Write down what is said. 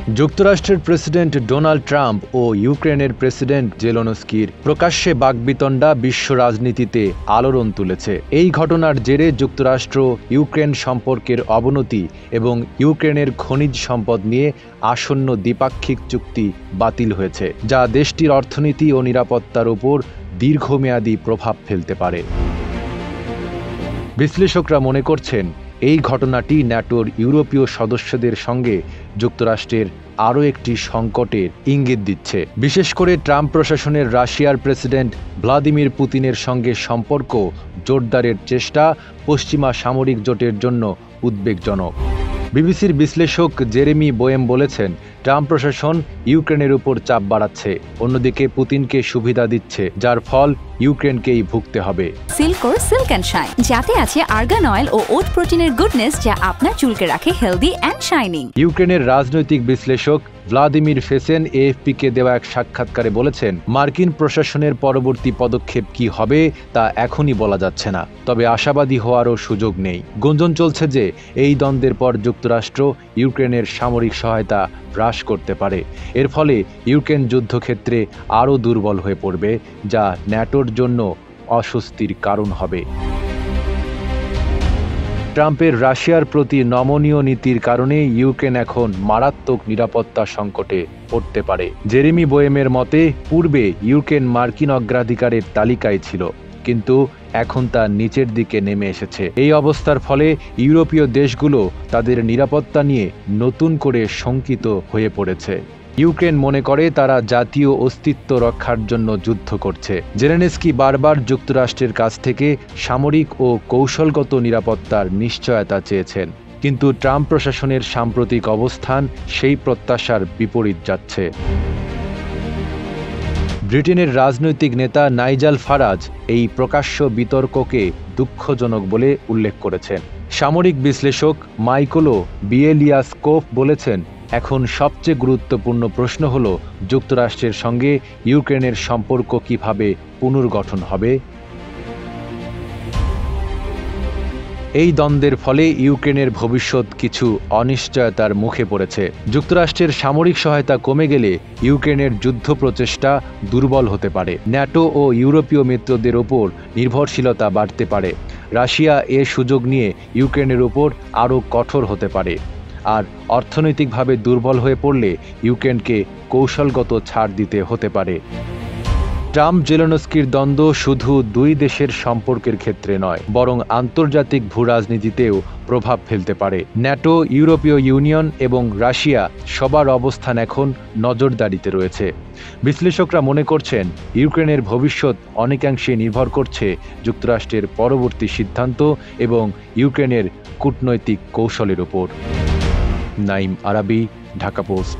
যুক্তরাষ্ট্রের president Donald Trump ও ইউক্রেনের president জেলেনস্কির প্রকাশ্যে বাকবিতণ্ডা বিশ্ব রাজনীতিতে আলোড়ন তুলেছে। এই ঘটনার জেরে যুক্তরাষ্ট্র ইউক্রেন সম্পর্কের অবনতি এবং ইউক্রেনের খনিজ সম্পদ নিয়ে আসন্ন দ্বিপাক্ষিক চুক্তি বাতিল হয়েছে, যা দেশটির অর্থনীতি ও নিরাপত্তার উপর দীর্ঘমেয়াদী প্রভাব ফেলতে পারে। বিশ্লেষকরা মনে করছেন, এই ঘটনাটি ন্যাটোর ইউরোপীয় সদস্যদের সঙ্গে যুক্তরাষ্ট্রের আরও একটি সংকটের ইঙ্গিত দিচ্ছে। বিশেষ করে ট্রাম্প প্রশাসনের রাশিয়ার প্রেসিডেন্ট ভ্লাদিমির পুতিনের সঙ্গে সম্পর্ক জোরদারের চেষ্টা পশ্চিমা সামরিক জোটের জন্য উদ্বেগজনক। বিবিসির বিশ্লেষক জেরেমি বোয়েম বলেছেন, ট্রাম্প প্রশাসন ইউক্রেনের উপর চাপ বাড়াচ্ছে, অন্যদিকে পুতিনকে সুবিধা দিচ্ছে, যার ফল ইউক্রেনকেই ভুগতে হবে। সিল্কোর সিল্ক অ্যান্ড শাইন, যাতে আছে আর্গান অয়েল ও ওট প্রোটিনের গুডনেস, যা আপনার চুলকে রাখে হেলদি অ্যান্ড শাইনিং। ইউক্রেনের রাজনৈতিক বিশ্লেষক ভ্লাদিমির ফেসেন এএফপিকে দেওয়া এক সাক্ষাৎকারে বলেছেন, মার্কিন প্রশাসনের পরবর্তী পদক্ষেপ কি হবে তা এখনই বলা যাচ্ছে না, তবে আশাবাদী হওয়ারও সুযোগ নেই। গুঞ্জন চলছে যে এই দ্বন্দ্বের পর যুক্তরাষ্ট্র ইউক্রেনের সামরিক সহায়তা হ্রাস করতে পারে। এর ফলে ইউক্রেন যুদ্ধক্ষেত্রে আরও দুর্বল হয়ে পড়বে, যা ন্যাটোর জন্য অস্বস্তির কারণ হবে। ট্রাম্পের রাশিয়ার প্রতি নমনীয় নীতির কারণে ইউক্রেন এখন মারাত্মক নিরাপত্তা সংকটে পড়তে পারে। জেরেমি বোয়েমের মতে, পূর্বে ইউক্রেন মার্কিন অগ্রাধিকারের তালিকায় ছিল, কিন্তু এখন তা নিচের দিকে নেমে এসেছে। এই অবস্থার ফলে ইউরোপীয় দেশগুলো তাদের নিরাপত্তা নিয়ে নতুন করে শঙ্কিত হয়ে পড়েছে। ইউক্রেন মনে করে তারা জাতীয় অস্তিত্ব রক্ষার জন্য যুদ্ধ করছে। জেলেনস্কি বারবার যুক্তরাষ্ট্রের কাছ থেকে সামরিক ও কৌশলগত নিরাপত্তার নিশ্চয়তা চেয়েছেন, কিন্তু ট্রাম্প প্রশাসনের সাম্প্রতিক অবস্থান সেই প্রত্যাশার বিপরীত যাচ্ছে। ব্রিটেনের রাজনৈতিক নেতা নাইজাল ফারাজ এই প্রকাশ্য বিতর্ককে দুঃখজনক বলে উল্লেখ করেছেন। সামরিক বিশ্লেষক মাইকেলো বিয়েলিয়াসকোভ বলেছেন, এখন সবচেয়ে গুরুত্বপূর্ণ প্রশ্ন হল যুক্তরাষ্ট্রের সঙ্গে ইউক্রেনের সম্পর্ক কিভাবে পুনর্গঠন হবে। এই দ্বন্দ্বের ফলে ইউক্রেনের ভবিষ্যৎ কিছু অনিশ্চয়তার মুখে পড়েছে। যুক্তরাষ্ট্রের সামরিক সহায়তা কমে গেলে ইউক্রেনের যুদ্ধ প্রচেষ্টা দুর্বল হতে পারে। ন্যাটো ও ইউরোপীয় মিত্রদের ওপর নির্ভরশীলতা বাড়তে পারে। রাশিয়া এ সুযোগ নিয়ে ইউক্রেনের ওপর আরও কঠোর হতে পারে। আর অর্থনৈতিকভাবে দুর্বল হয়ে পড়লে ইউক্রেনকে কৌশলগত ছাড় দিতে হতে পারে। ট্রাম্প জেলেনস্কির দ্বন্দ্ব শুধু দুই দেশের সম্পর্কের ক্ষেত্রে নয়, বরং আন্তর্জাতিক ভূরাজনীতিতেও প্রভাব ফেলতে পারে। ন্যাটো, ইউরোপীয় ইউনিয়ন এবং রাশিয়া সবার অবস্থান এখন নজরদারিতে রয়েছে। বিশ্লেষকরা মনে করছেন, ইউক্রেনের ভবিষ্যৎ অনেকাংশে নির্ভর করছে যুক্তরাষ্ট্রের পরবর্তী সিদ্ধান্ত এবং ইউক্রেনের কূটনৈতিক কৌশলের উপর। নাইম আরাবি, ঢাকা পোস্ট।